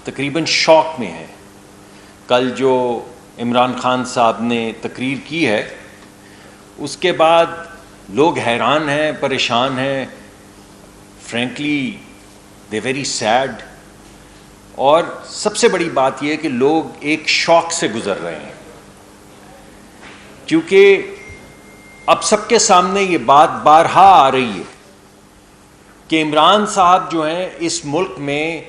تقریباً شوق میں ہیں. کل جو عمران خان صاحب نے تقریر کی ہے اس کے بعد لوگ حیران ہیں, پریشان ہیں. Frankly they very sad. اور سب سے بڑی بات یہ ہے کہ لوگ ایک شوق سے گزر رہے ہیں, کیونکہ اب سب کے سامنے یہ بات بارہا آ رہی ہے کہ عمران صاحب جو ہیں اس ملک میں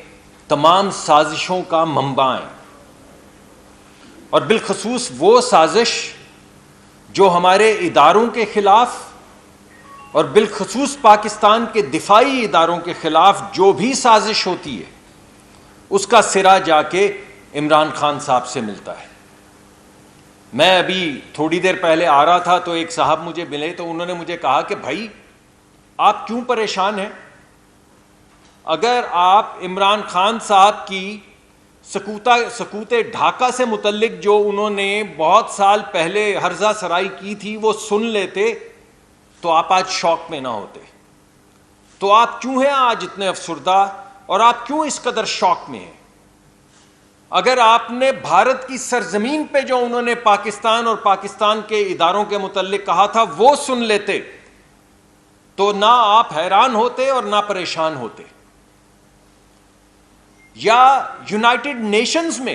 تمام سازشوں کا منبع ہیں, اور بالخصوص وہ سازش جو ہمارے اداروں کے خلاف اور بالخصوص پاکستان کے دفاعی اداروں کے خلاف جو بھی سازش ہوتی ہے اس کا سرا جا کے عمران خان صاحب سے ملتا ہے. میں ابھی تھوڑی دیر پہلے آ رہا تھا تو ایک صاحب مجھے ملے تو انہوں نے مجھے کہا کہ بھائی آپ کیوں پریشان ہیں؟ اگر آپ عمران خان صاحب کی سکوت ڈھاکہ سے متعلق جو انہوں نے بہت سال پہلے ہرزہ سرائی کی تھی وہ سن لیتے تو آپ آج شوق میں نہ ہوتے. تو آپ کیوں ہیں آج اتنے افسردہ, اور آپ کیوں اس قدر شوق میں ہیں؟ اگر آپ نے بھارت کی سرزمین پہ جو انہوں نے پاکستان اور پاکستان کے اداروں کے متعلق کہا تھا وہ سن لیتے تو نہ آپ حیران ہوتے اور نہ پریشان ہوتے. یا یونائٹڈ نیشنز میں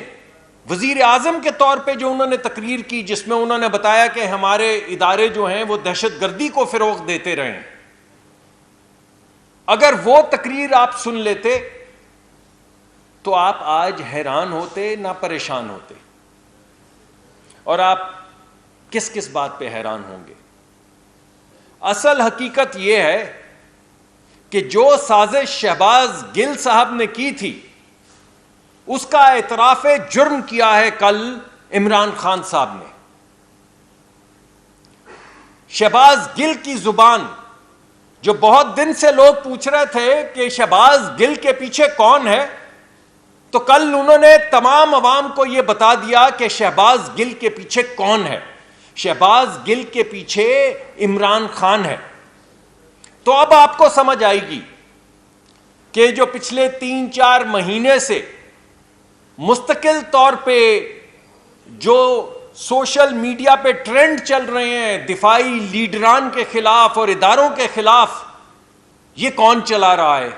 وزیر اعظم کے طور پہ جو انہوں نے تقریر کی جس میں انہوں نے بتایا کہ ہمارے ادارے جو ہیں وہ دہشت گردی کو فروغ دیتے رہے ہیں, اگر وہ تقریر آپ سن لیتے تو آپ آج حیران ہوتے نہ پریشان ہوتے. اور آپ کس کس بات پہ حیران ہوں گے؟ اصل حقیقت یہ ہے کہ جو سازش شہباز گل صاحب نے کی تھی اس کا اعتراف جرم کیا ہے کل عمران خان صاحب نے. شہباز گل کی زبان جو بہت دن سے لوگ پوچھ رہے تھے کہ شہباز گل کے پیچھے کون ہے, تو کل انہوں نے تمام عوام کو یہ بتا دیا کہ شہباز گل کے پیچھے کون ہے. شہباز گل کے پیچھے عمران خان ہے. تو اب آپ کو سمجھ آئے گی کہ جو پچھلے 3-4 مہینے سے مستقل طور پہ جو سوشل میڈیا پہ ٹرینڈ چل رہے ہیں دفاعی لیڈران کے خلاف اور اداروں کے خلاف, یہ کون چلا رہا ہے.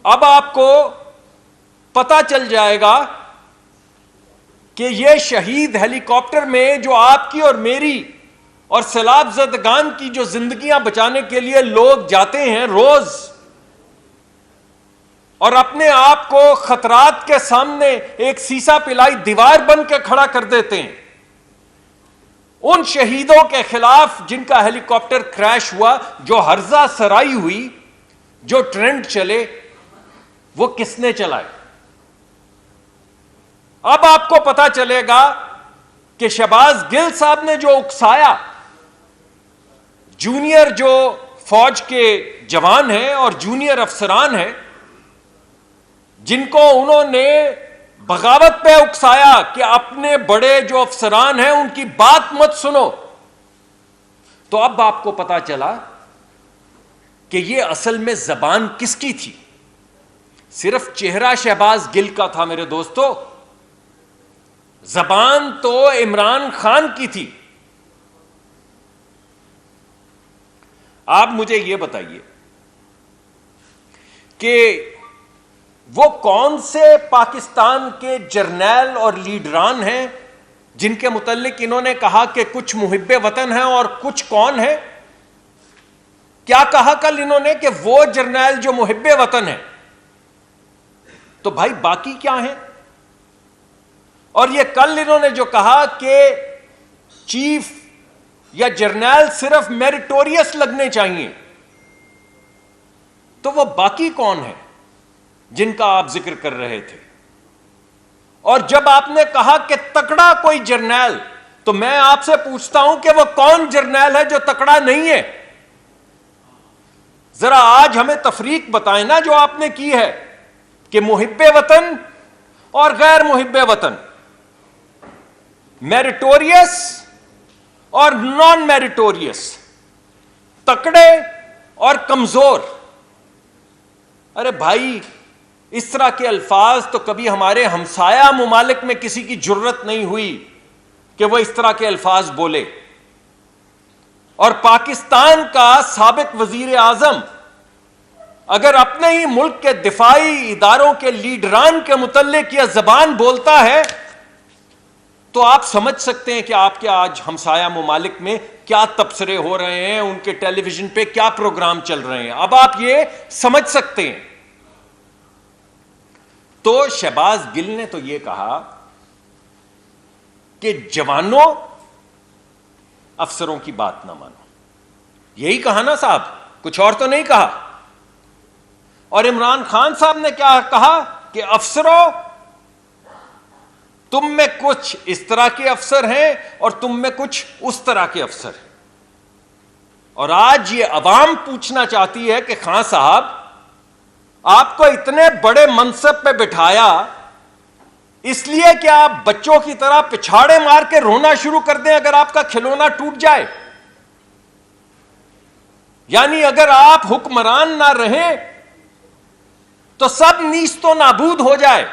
اب آپ کو پتہ چل جائے گا کہ یہ شہید ہیلی کاپٹر میں جو آپ کی اور میری اور سیلاب زدگان کی جو زندگیاں بچانے کے لیے لوگ جاتے ہیں روز اور اپنے آپ کو خطرات کے سامنے ایک سیسا پلائی دیوار بن کے کھڑا کر دیتے ہیں, ان شہیدوں کے خلاف جن کا ہیلی کاپٹر کریش ہوا, جو ہرزہ سرائی ہوئی, جو ٹرینڈ چلے, وہ کس نے چلائے؟ اب آپ کو پتا چلے گا کہ شہباز گل صاحب نے جو اکسایا جونیئر جو فوج کے جوان ہیں اور جونیئر افسران ہیں جن کو انہوں نے بغاوت پہ اکسایا کہ اپنے بڑے جو افسران ہیں ان کی بات مت سنو, تو اب آپ کو پتا چلا کہ یہ اصل میں زبان کس کی تھی. صرف چہرہ شہباز گل کا تھا میرے دوستو, زبان تو عمران خان کی تھی. آپ مجھے یہ بتائیے کہ وہ کون سے پاکستان کے جرنیل اور لیڈران ہیں جن کے متعلق انہوں نے کہا کہ کچھ محب وطن ہیں اور کچھ کون ہیں؟ کیا کہا کل انہوں نے کہ وہ جرنیل جو محب وطن ہیں, تو بھائی باقی کیا ہیں؟ اور یہ کل انہوں نے جو کہا کہ چیف یا جرنیل صرف میریٹوریس لگنے چاہیے, تو وہ باقی کون ہیں جن کا آپ ذکر کر رہے تھے؟ اور جب آپ نے کہا کہ تکڑا کوئی جرنیل, تو میں آپ سے پوچھتا ہوں کہ وہ کون جرنیل ہے جو تکڑا نہیں ہے؟ ذرا آج ہمیں تفریق بتائیں نا جو آپ نے کی ہے کہ محب وطن اور غیر محب وطن, میریٹوریس اور نان میریٹوریس, تکڑے اور کمزور. ارے بھائی اس طرح کے الفاظ تو کبھی ہمارے ہمسایہ ممالک میں کسی کی جرت نہیں ہوئی کہ وہ اس طرح کے الفاظ بولے. اور پاکستان کا سابق وزیر اعظم اگر اپنے ہی ملک کے دفاعی اداروں کے لیڈران کے متعلق یہ زبان بولتا ہے تو آپ سمجھ سکتے ہیں کہ آپ کے آج ہمسایہ ممالک میں کیا تبصرے ہو رہے ہیں, ان کے ٹیلی ویژن پہ کیا پروگرام چل رہے ہیں. اب آپ یہ سمجھ سکتے ہیں. تو شہباز گل نے تو یہ کہا کہ جوانوں افسروں کی بات نہ مانو. یہی کہا نا صاحب, کچھ اور تو نہیں کہا. اور عمران خان صاحب نے کیا کہا کہ افسروں تم میں کچھ اس طرح کے افسر ہیں اور تم میں کچھ اس طرح کے افسر ہیں. اور آج یہ عوام پوچھنا چاہتی ہے کہ خان صاحب آپ کو اتنے بڑے منصب پہ بٹھایا اس لیے کہ آپ بچوں کی طرح پچھاڑے مار کے رونا شروع کر دیں اگر آپ کا کھلونا ٹوٹ جائے. یعنی اگر آپ حکمران نہ رہیں تو سب نیست و نابود ہو جائے.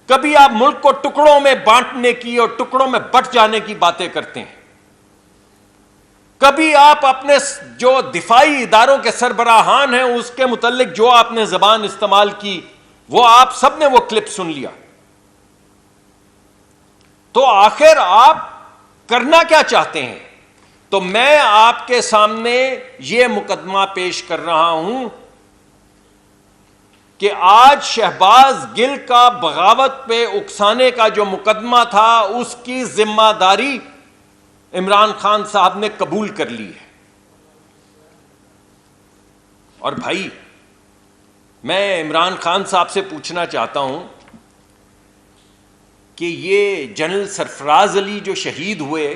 کبھی آپ ملک کو ٹکڑوں میں بانٹنے کی اور ٹکڑوں میں بٹ جانے کی باتیں کرتے ہیں, کبھی آپ اپنے جو دفاعی اداروں کے سربراہان ہیں اس کے متعلق جو آپ نے زبان استعمال کی وہ آپ سب نے وہ کلپ سن لیا. تو آخر آپ کرنا کیا چاہتے ہیں؟ تو میں آپ کے سامنے یہ مقدمہ پیش کر رہا ہوں کہ آج شہباز گل کا بغاوت پہ اکسانے کا جو مقدمہ تھا اس کی ذمہ داری عمران خان صاحب نے قبول کر لی ہے. اور بھائی میں عمران خان صاحب سے پوچھنا چاہتا ہوں کہ یہ جنرل سرفراز علی جو شہید ہوئے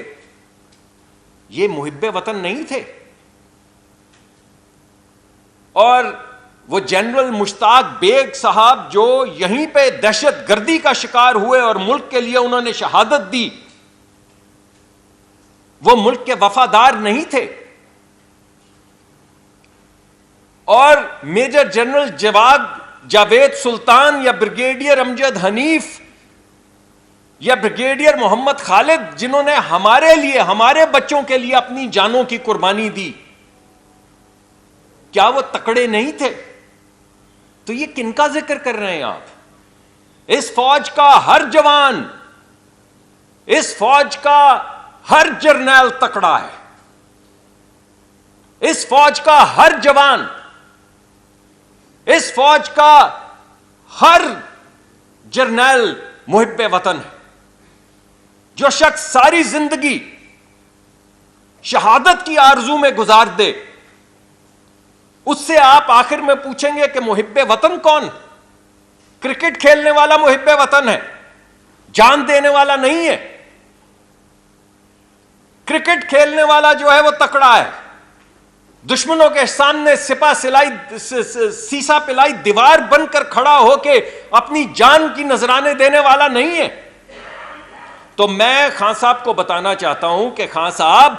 یہ محب وطن نہیں تھے؟ اور وہ جنرل مشتاق بیگ صاحب جو یہیں پہ دہشت گردی کا شکار ہوئے اور ملک کے لیے انہوں نے شہادت دی, وہ ملک کے وفادار نہیں تھے؟ اور میجر جنرل جاوید سلطان یا بریگیڈیئر امجد حنیف یا بریگیڈیئر محمد خالد جنہوں نے ہمارے لیے, ہمارے بچوں کے لیے اپنی جانوں کی قربانی دی, کیا وہ تکڑے نہیں تھے؟ تو یہ کن کا ذکر کر رہے ہیں آپ؟ اس فوج کا ہر جوان, اس فوج کا ہر جرنیل تکڑا ہے, اس فوج کا ہر جوان, اس فوج کا ہر جرنیل محب وطن ہے. جو شخص ساری زندگی شہادت کی آرزو میں گزار دے اس سے آپ آخر میں پوچھیں گے کہ محب وطن کون؟ کرکٹ کھیلنے والا محب وطن ہے, جان دینے والا نہیں ہے. کرکٹ کھیلنے والا جو ہے وہ تکڑا ہے, دشمنوں کے سامنے سپہ سلائی سیسا پلائی دیوار بن کر کھڑا ہو کے اپنی جان کی نذرانے دینے والا نہیں ہے. تو میں خان صاحب کو بتانا چاہتا ہوں کہ خان صاحب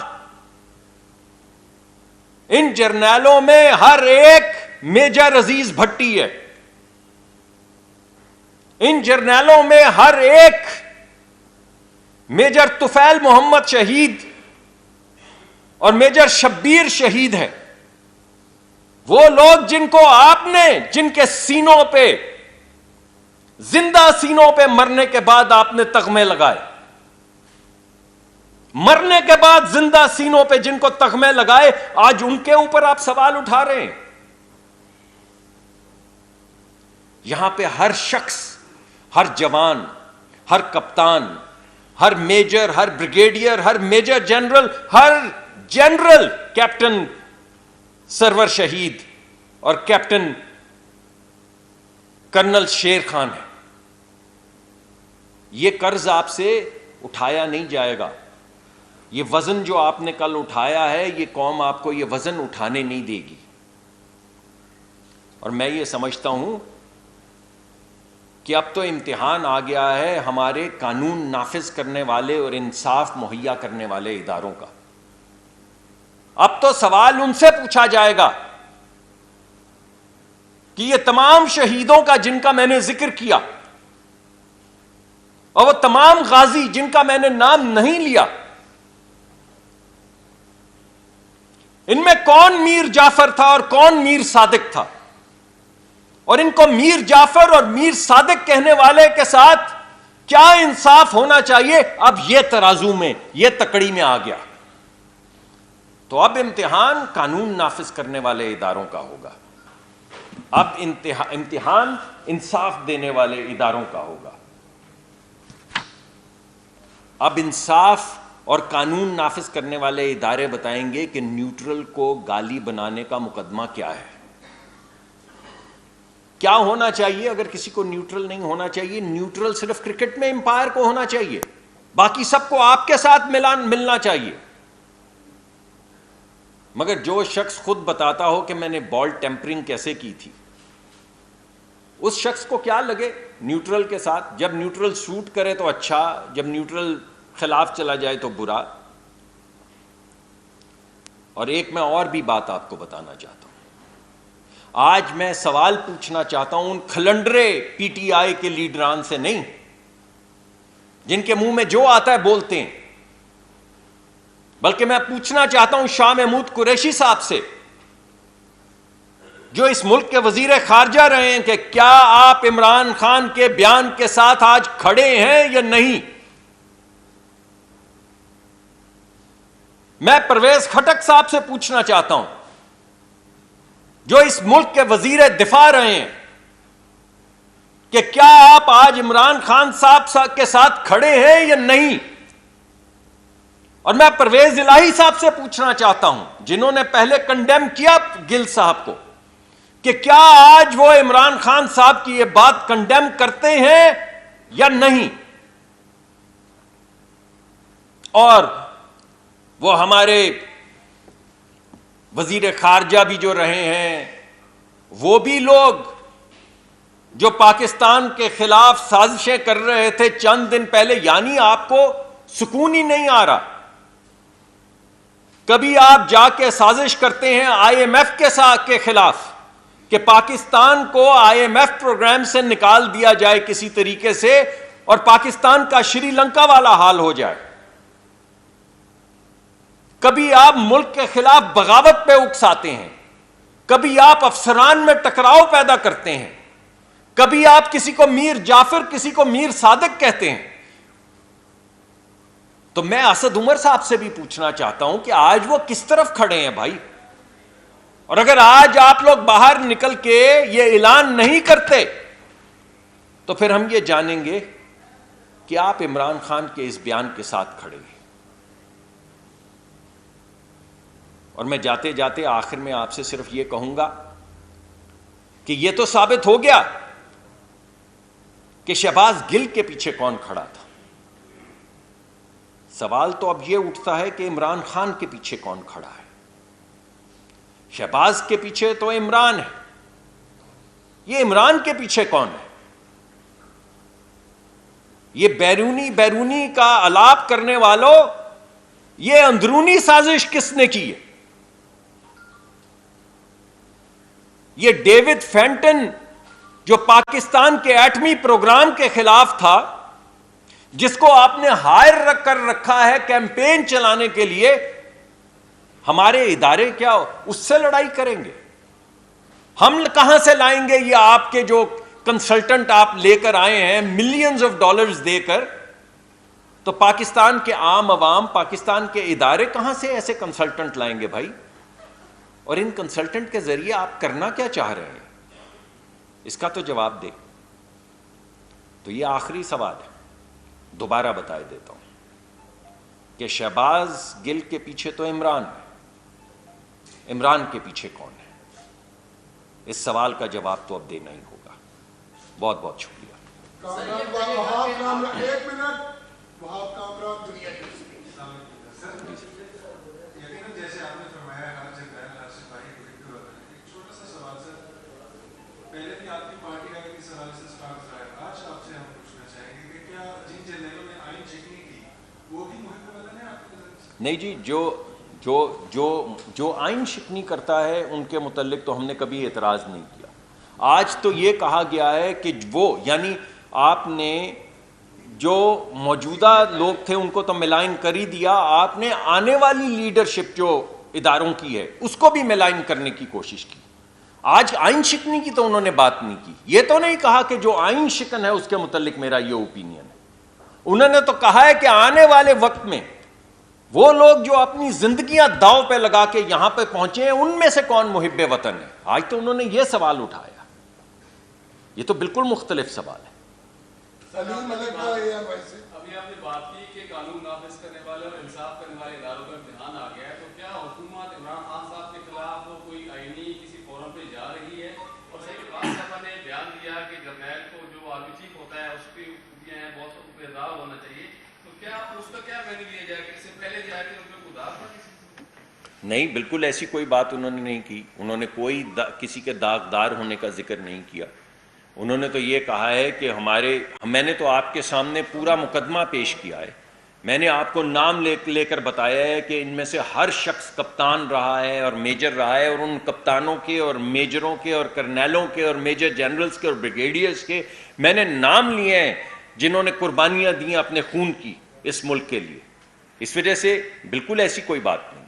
ان جرنیلوں میں ہر ایک میجر عزیز بھٹی ہے, ان جرنیلوں میں ہر ایک میجر طفیل محمد شہید اور میجر شبیر شہید ہے. وہ لوگ جن کو آپ نے, جن کے سینوں پہ, زندہ سینوں پہ مرنے کے بعد آپ نے تغمے لگائے, مرنے کے بعد زندہ سینوں پہ جن کو تغمے لگائے, آج ان کے اوپر آپ سوال اٹھا رہے ہیں. یہاں پہ ہر شخص, ہر جوان, ہر کپتان, ہر میجر, ہر بریگیڈیئر, ہر میجر جنرل, ہر جنرل, کیپٹن سرور شہید اور کیپٹن کرنل شیر خان ہے. یہ قرض آپ سے اٹھایا نہیں جائے گا. یہ وزن جو آپ نے کل اٹھایا ہے یہ قوم آپ کو یہ وزن اٹھانے نہیں دے گی. اور میں یہ سمجھتا ہوں کہ اب تو امتحان آ گیا ہے ہمارے قانون نافذ کرنے والے اور انصاف مہیا کرنے والے اداروں کا. اب تو سوال ان سے پوچھا جائے گا کہ یہ تمام شہیدوں کا جن کا میں نے ذکر کیا اور وہ تمام غازی جن کا میں نے نام نہیں لیا، ان میں کون میر جعفر تھا اور کون میر صادق تھا، اور ان کو میر جعفر اور میر صادق کہنے والے کے ساتھ کیا انصاف ہونا چاہیے، اب یہ ترازو میں، یہ تکڑی میں آ گیا۔ تو اب امتحان قانون نافذ کرنے والے اداروں کا ہوگا، اب امتحان انصاف دینے والے اداروں کا ہوگا۔ اب انصاف اور قانون نافذ کرنے والے ادارے بتائیں گے کہ نیوٹرل کو گالی بنانے کا مقدمہ کیا ہے، کیا ہونا چاہیے۔ اگر کسی کو نیوٹرل نہیں ہونا چاہیے، نیوٹرل صرف کرکٹ میں امپائر کو ہونا چاہیے، باقی سب کو آپ کے ساتھ ملنا چاہیے۔ مگر جو شخص خود بتاتا ہو کہ میں نے بال ٹیمپرنگ کیسے کی تھی، اس شخص کو کیا لگے نیوٹرل کے ساتھ؟ جب نیوٹرل سوٹ کرے تو اچھا، جب نیوٹرل خلاف چلا جائے تو برا۔ اور ایک میں اور بھی بات آپ کو بتانا چاہتا ہوں، آج میں سوال پوچھنا چاہتا ہوں ان کھلنڈرے پی ٹی آئی کے لیڈران سے نہیں، جن کے منہ میں جو آتا ہے بولتے ہیں، بلکہ میں پوچھنا چاہتا ہوں شاہ محمود قریشی صاحب سے، جو اس ملک کے وزیر خارجہ رہے ہیں، کہ کیا آپ عمران خان کے بیان کے ساتھ آج کھڑے ہیں یا نہیں؟ میں پرویز خٹک صاحب سے پوچھنا چاہتا ہوں، جو اس ملک کے وزیر دفاع رہے ہیں، کہ کیا آپ آج عمران خان صاحب کے ساتھ کھڑے ہیں یا نہیں؟ اور میں پرویز الہی صاحب سے پوچھنا چاہتا ہوں، جنہوں نے پہلے کنڈیم کیا گل صاحب کو، کہ کیا آج وہ عمران خان صاحب کی یہ بات کنڈیم کرتے ہیں یا نہیں؟ اور وہ ہمارے وزیر خارجہ بھی جو رہے ہیں، وہ بھی لوگ جو پاکستان کے خلاف سازشیں کر رہے تھے چند دن پہلے، یعنی آپ کو سکون ہی نہیں آ رہا۔ کبھی آپ جا کے سازش کرتے ہیں آئی ایم ایف کے خلاف کہ پاکستان کو آئی ایم ایف پروگرام سے نکال دیا جائے کسی طریقے سے، اور پاکستان کا شری لنکا والا حال ہو جائے۔ کبھی آپ ملک کے خلاف بغاوت پہ اکساتے ہیں، کبھی آپ افسران میں ٹکراؤ پیدا کرتے ہیں، کبھی آپ کسی کو میر جعفر کسی کو میر صادق کہتے ہیں۔ تو میں اسد عمر صاحب سے بھی پوچھنا چاہتا ہوں کہ آج وہ کس طرف کھڑے ہیں بھائی؟ اور اگر آج آپ لوگ باہر نکل کے یہ اعلان نہیں کرتے تو پھر ہم یہ جانیں گے کہ آپ عمران خان کے اس بیان کے ساتھ کھڑے ہیں۔ اور میں جاتے جاتے آخر میں آپ سے صرف یہ کہوں گا کہ یہ تو ثابت ہو گیا کہ شہباز گل کے پیچھے کون کھڑا تھا، سوال تو اب یہ اٹھتا ہے کہ عمران خان کے پیچھے کون کھڑا ہے۔ شہباز کے پیچھے تو عمران ہے، یہ عمران کے پیچھے کون ہے؟ یہ بیرونی کا الاپ کرنے والوں، یہ اندرونی سازش کس نے کی ہے؟ یہ ڈیوڈ فینٹن جو پاکستان کے ایٹمی پروگرام کے خلاف تھا، جس کو آپ نے ہائر کر رکھا ہے کیمپین چلانے کے لیے، ہمارے ادارے کیا اس سے لڑائی کریں گے؟ ہم کہاں سے لائیں گے یہ آپ کے جو کنسلٹنٹ آپ لے کر آئے ہیں ملینز آف ڈالرز دے کر؟ تو پاکستان کے عام عوام، پاکستان کے ادارے کہاں سے ایسے کنسلٹنٹ لائیں گے بھائی؟ اور ان کنسلٹنٹ کے ذریعے آپ کرنا کیا چاہ رہے ہیں؟ اس کا تو جواب دے۔ تو یہ آخری سوال ہے، دوبارہ بتائے دیتا ہوں کہ شہباز گل کے پیچھے تو عمران ہے، عمران کے پیچھے کون ہے؟ اس سوال کا جواب تو اب دینا ہی ہوگا۔ بہت بہت شکریہ۔ پہلے بھی آپ کی پارٹی کا ایک سوال سے سٹارٹ رہا ہے، آج آپ سے ہم پوچھنا چاہیں گے کہ کیا جن جرنیلوں نے آئین چیکنگ کی وہ بھی محب وطن ہیں آپ کی نظر سے؟ نہیں جی، جو آئین شکنی کرتا ہے ان کے متعلق تو ہم نے کبھی اعتراض نہیں کیا۔ آج تو یہ کہا گیا ہے کہ وہ یعنی آپ نے جو موجودہ لوگ تھے ان کو تو ملائن کر ہی دیا, آپ نے آنے والی لیڈرشپ جو اداروں کی ہے اس کو بھی ملائن کرنے کی کوشش کی. آج آئین شکنی کی تو انہوں نے بات نہیں کی, یہ تو نہیں کہا کہ جو آئین شکن ہے اس کے متعلق میرا یہ اوپینین ہے. انہوں نے تو کہا ہے کہ آنے والے وقت میں وہ لوگ جو اپنی زندگیاں داؤ پہ لگا کے یہاں پہ پہنچے ہیں ان میں سے کون محب وطن ہے. آج تو انہوں نے یہ سوال اٹھایا, یہ تو بالکل مختلف سوال ہے. ابھی آپ نے بات کی کہ قانون نافذ کرنے والے اور انصاف کرنے والے اداروں کا امتحان آ گیا ہے, تو کیا حکومت عمران خان صاحب کے خلاف کوئی آئینی کسی فورم پہ جا رہی ہے؟ اور صحیح بات صاحب نے بیان دیا کہ جرنیل کو جو آرمی چیف ہوتا ہے اس پہ خوبیاں ہیں, بہت پہ ادار ہونا چاہیے, تو کیا اس کا کیا مینو لیا جائے کہ اس سے پہلے جا کے ان پہ ادار ہونا چاہیے؟ نہیں, بالکل ایسی کوئی بات انہوں نے نہیں کی. انہوں نے کوئی کسی کے داغدار ہونے کا ذکر نہیں کیا. انہوں نے تو یہ کہا ہے کہ میں نے تو آپ کے سامنے پورا مقدمہ پیش کیا ہے, میں نے آپ کو نام لے کر بتایا ہے کہ ان میں سے ہر شخص کپتان رہا ہے اور میجر رہا ہے, اور ان کپتانوں کے اور میجروں کے اور کرنیلوں کے اور میجر جنرلز کے اور بریگیڈیئرز کے میں نے نام لیے ہیں جنہوں نے قربانیاں دیں اپنے خون کی اس ملک کے لیے. اس وجہ سے بالکل ایسی کوئی بات نہیں.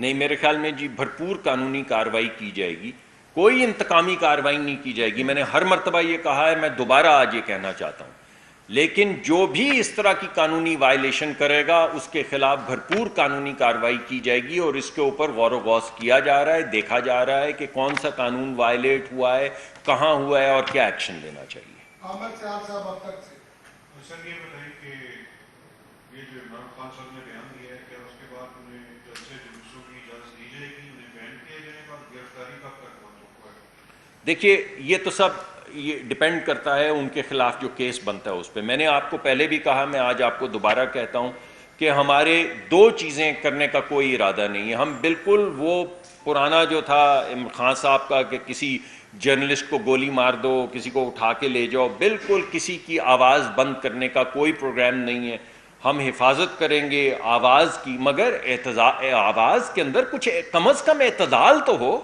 نہیں, میرے خیال میں جی بھرپور قانونی کارروائی کی جائے گی, کوئی انتقامی کارروائی نہیں کی جائے گی. میں نے ہر مرتبہ یہ کہا ہے, میں دوبارہ آج یہ کہنا چاہتا ہوں, لیکن جو بھی اس طرح کی قانونی وائلیشن کرے گا اس کے خلاف بھرپور قانونی کارروائی کی جائے گی, اور اس کے اوپر غور و غوص کیا جا رہا ہے, دیکھا جا رہا ہے کہ کون سا قانون وائلیٹ ہوا ہے, کہاں ہوا ہے اور کیا ایکشن لینا چاہیے. سر یہ بتائیں کہ یہ جو عمران خان صاحب نے بیان دیا ہے, کیا اس کے بعد انہیں جلسے جلوسوں کی اجازت دی جائے گی, انہیں بین کیا جائے گا, گرفتاری کب تک متوقع ہے؟ دیکھیے, یہ تو سب یہ ڈپینڈ کرتا ہے ان کے خلاف جو کیس بنتا ہے اس پہ. میں نے آپ کو پہلے بھی کہا, میں آج آپ کو دوبارہ کہتا ہوں کہ ہمارے دو چیزیں کرنے کا کوئی ارادہ نہیں ہے. ہم بالکل وہ پرانا جو تھا عمران خان صاحب کا کہ کسی جرنلسٹ کو گولی مار دو, کسی کو اٹھا کے لے جاؤ, بالکل کسی کی آواز بند کرنے کا کوئی پروگرام نہیں ہے. ہم حفاظت کریں گے آواز کی, مگر آواز کے اندر کچھ کم از کم اعتدال تو ہو.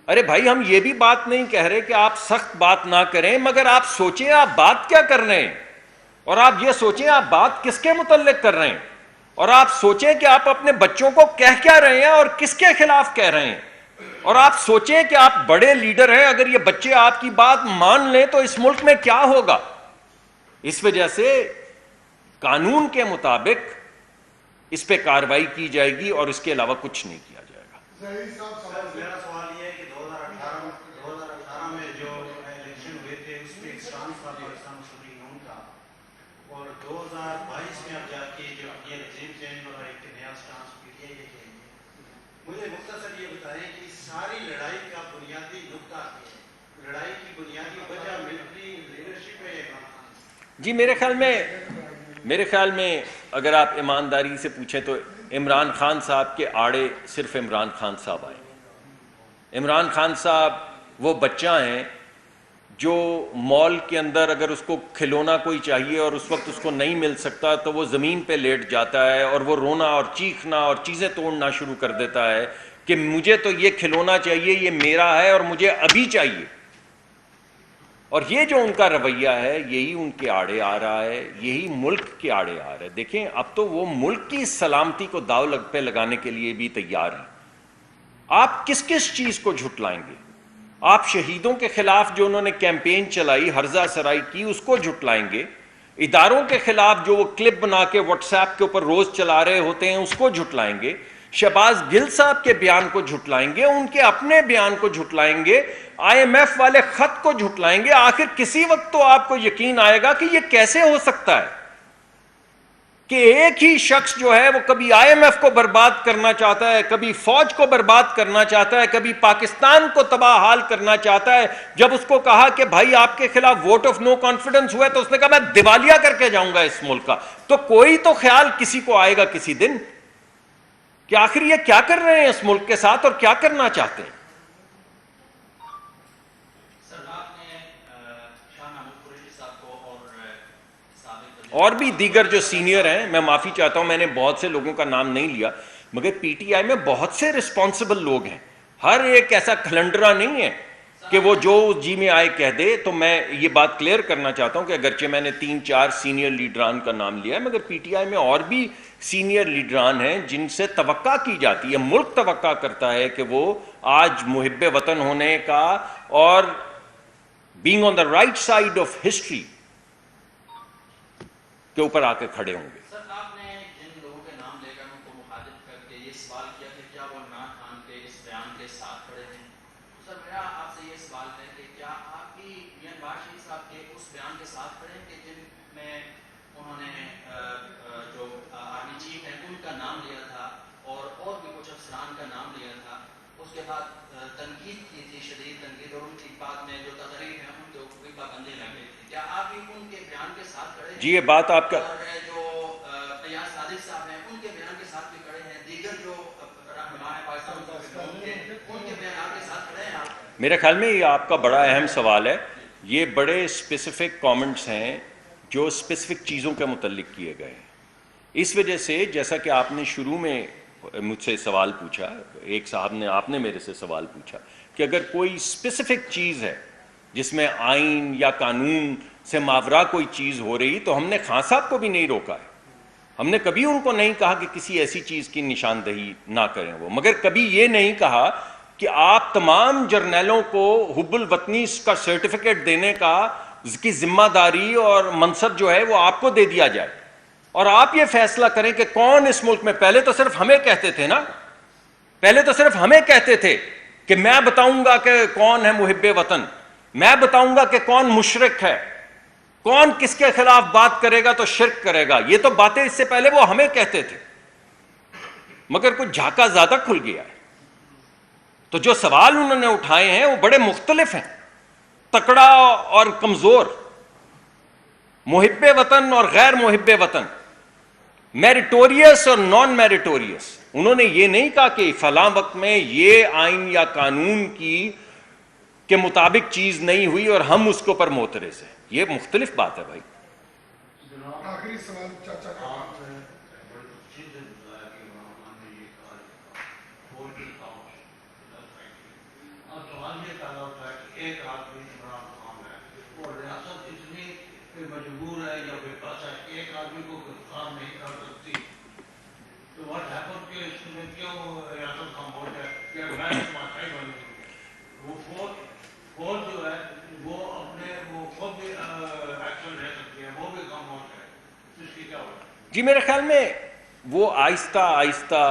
ارے بھائی, ہم یہ بھی بات نہیں کہہ رہے کہ آپ سخت بات نہ کریں, مگر آپ سوچیں آپ بات کیا کر رہے ہیں, اور آپ یہ سوچیں آپ بات کس کے متعلق کر رہے ہیں, اور آپ سوچیں کہ آپ اپنے بچوں کو کہہ کیا رہے ہیں اور کس کے خلاف کہہ رہے ہیں, اور آپ سوچیں کہ آپ بڑے لیڈر ہیں, اگر یہ بچے آپ کی بات مان لیں تو اس ملک میں کیا ہوگا. اس وجہ سے قانون کے مطابق اس پہ کارروائی کی جائے گی اور اس کے علاوہ کچھ نہیں کیا جائے گا. میرا سوال یہ ہے کہ 2018 میں جو الیکشن ہوئے تھے اس میں ایک اسٹانس تھا پاکستان مسلم لیگ نون کا, اور 2022 میں اب جا کے جو یہ رجیم چینج ہو رہا ہے ایک نیا اسٹانس پی ٹی آئی کے لیے. مجھے مختصر یہ بتائیں کہ اس ساری لڑائی کا بنیادی نقطہ کیا ہے, لڑائی کی بنیادی وجہ ملٹری لیڈرشپ ہے. جی میرے خیال میں اگر آپ ایمانداری سے پوچھیں تو عمران خان صاحب کے آڑے صرف عمران خان صاحب آئے. عمران خان صاحب وہ بچہ ہیں جو مال کے اندر اگر اس کو کھلونا کوئی چاہیے اور اس وقت اس کو نہیں مل سکتا تو وہ زمین پہ لیٹ جاتا ہے اور وہ رونا اور چیخنا اور چیزیں توڑنا شروع کر دیتا ہے کہ مجھے تو یہ کھلونا چاہیے, یہ میرا ہے اور مجھے ابھی چاہیے. اور یہ جو ان کا رویہ ہے یہی ان کے آڑے آ رہا ہے, یہی ملک کے آڑے آ رہا ہے. دیکھیں, اب تو وہ ملک کی سلامتی کو داؤ پہ لگانے کے لیے بھی تیار ہیں. آپ کس کس چیز کو جھٹلائیں گے؟ آپ شہیدوں کے خلاف جو انہوں نے کیمپین چلائی, ہرزہ سرائی کی, اس کو جھٹلائیں گے. اداروں کے خلاف جو وہ کلپ بنا کے واٹس ایپ کے اوپر روز چلا رہے ہوتے ہیں اس کو جھٹلائیں گے. شہباز گل صاحب کے بیان کو جھٹلائیں گے, ان کے اپنے بیان کو جھٹلائیں گے, آئی ایم ایف والے خط کو جھٹلائیں گے. آخر کسی وقت تو آپ کو یقین آئے گا کہ یہ کیسے ہو سکتا ہے کہ ایک ہی شخص جو ہے وہ کبھی آئی ایم ایف کو برباد کرنا چاہتا ہے, کبھی فوج کو برباد کرنا چاہتا ہے, کبھی پاکستان کو تباہ حال کرنا چاہتا ہے. جب اس کو کہا کہ بھائی آپ کے خلاف ووٹ آف نو کانفیڈنس ہوا ہے تو اس نے کہا میں دیوالیہ کر کے جاؤں گا اس ملک کا. تو کوئی تو خیال کسی کو آئے گا کسی دن کہ آخر یہ کیا کر رہے ہیں اس ملک کے ساتھ اور کیا کرنا چاہتے ہیں. اور بھی دیگر جو سینئر ہیں، میں معافی چاہتا ہوں میں نے بہت سے لوگوں کا نام نہیں لیا، مگر پی ٹی آئی میں بہت سے رسپانسبل لوگ ہیں، ہر ایک ایسا کھلنڈرا نہیں ہے کہ وہ جو جی میں آئے کہہ دے. تو میں یہ بات کلیئر کرنا چاہتا ہوں کہ اگرچہ میں نے 3-4 سینئر لیڈران کا نام لیا ہے، مگر پی ٹی آئی میں اور بھی سینئر لیڈران ہیں جن سے توقع کی جاتی ہے، ملک توقع کرتا ہے کہ وہ آج محب وطن ہونے کا اور being on the right side of history کے اوپر آ کے کھڑے ہوں گے. سر آپ نے جن لوگوں کے نام لے کر ان کو مخاطب کر کے یہ سوال کیا کہ کیا وہ عمران خان کے اس بیان کے ساتھ کھڑے ہیں، سر میرا آپ سے یہ سوال ہے کہ کیا آپ بھی میاں نواز شریف صاحب کے اس بیان کے ساتھ کھڑے ہیں کہ جن میں انہوں نے جو آرمی چیف ہیں ان کا نام لیا تھا اور بھی کچھ افسران کا نام لیا تھا، اس کے بعد تنقید کی تھی، شدید تنقید، اور ان کی بعد میں جو تقریر ہیں ان کے اوپر بھی پابندی لگ گئی تھی، کیا آپ بھی ان کے بیان کے ساتھ کھڑے ہیں؟ جی یہ بات آپ کا جو فیاض صادق صاحب ہیں ان کے بیان کے ساتھ بھی کھڑے ہیں، دیگر جو رہنماء پاکستان ان کے بیانات کے ساتھ کھڑے ہیں آپ؟ میرے خیال میں یہ آپ کا بڑا اہم سوال ہے. یہ بڑے اسپیسیفک کامنٹس ہیں جو اسپیسیفک چیزوں کے متعلق کیے گئے ہیں. اس وجہ سے جیسا کہ آپ نے شروع میں مجھ سے سوال پوچھا، ایک صاحب نے آپ نے میرے سے سوال پوچھا کہ اگر کوئی اسپیسیفک چیز ہے جس میں آئین یا قانون سے ماورا کوئی چیز ہو رہی، تو ہم نے خان صاحب کو بھی نہیں روکا ہے. ہم نے کبھی ان کو نہیں کہا کہ کسی ایسی چیز کی نشاندہی نہ کریں وہ، مگر کبھی یہ نہیں کہا کہ آپ تمام جرنیلوں کو حب الوطنی کا سرٹیفکیٹ دینے کی ذمہ داری اور منصب جو ہے وہ آپ کو دے دیا جائے اور آپ یہ فیصلہ کریں کہ کون اس ملک میں. پہلے تو صرف ہمیں کہتے تھے نا، پہلے تو صرف ہمیں کہتے تھے کہ میں بتاؤں گا کہ کون ہے محب وطن، میں بتاؤں گا کہ کون مشرک ہے، کون کس کے خلاف بات کرے گا تو شرک کرے گا. یہ تو باتیں اس سے پہلے وہ ہمیں کہتے تھے، مگر کچھ جھاکا زیادہ کھل گیا ہے. تو جو سوال انہوں نے اٹھائے ہیں وہ بڑے مختلف ہیں، تکڑا اور کمزور، محب وطن اور غیر محب وطن، میریٹوریس اور نان میریٹوریس. انہوں نے یہ نہیں کہا کہ فلاں وقت میں یہ آئین یا قانون کے مطابق چیز نہیں ہوئی اور ہم اس کے اوپر معترض ہیں. یہ مختلف بات ہے بھائی. آخری سوال چاچا کا. ایک آدمی عمران خان ہے اور ریاست اتنی مجبور ہے یا بے بس ہے، ایک آدمی کو گرفتار نہیں کر سکتی، تو واٹ ہیپن کہ اس میں کیوں ریاست خاموش ہے کہ میں تماشائی بن گئی؟ وہ فوج جو ہے وہ اپنے وہ خود بھی ایکشن لے سکتی ہے، وہ بھی خاموش ہے، اس کی کیا ہو؟ جی میرے خیال میں وہ آہستہ آہستہ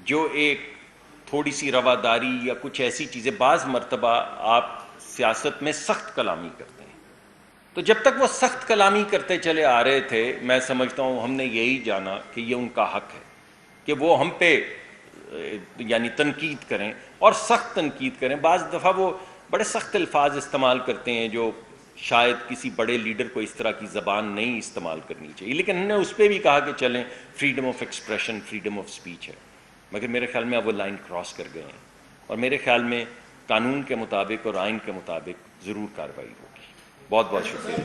جو ایک تھوڑی سی رواداری یا کچھ ایسی چیزیں، بعض مرتبہ آپ سیاست میں سخت کلامی کرتے ہیں، تو جب تک وہ سخت کلامی کرتے چلے آ رہے تھے میں سمجھتا ہوں ہم نے یہی جانا کہ یہ ان کا حق ہے کہ وہ ہم پہ یعنی تنقید کریں اور سخت تنقید کریں. بعض دفعہ وہ بڑے سخت الفاظ استعمال کرتے ہیں جو شاید کسی بڑے لیڈر کو اس طرح کی زبان نہیں استعمال کرنی چاہیے، لیکن ہم نے اس پہ بھی کہا کہ چلیں freedom of expression, freedom of speech ہے، مگر میرے خیال میں اب وہ لائن کراس کر گئے ہیں اور میرے خیال میں قانون کے مطابق اور آئین کے مطابق ضرور کارروائی ہوگی. بہت بہت شکریہ.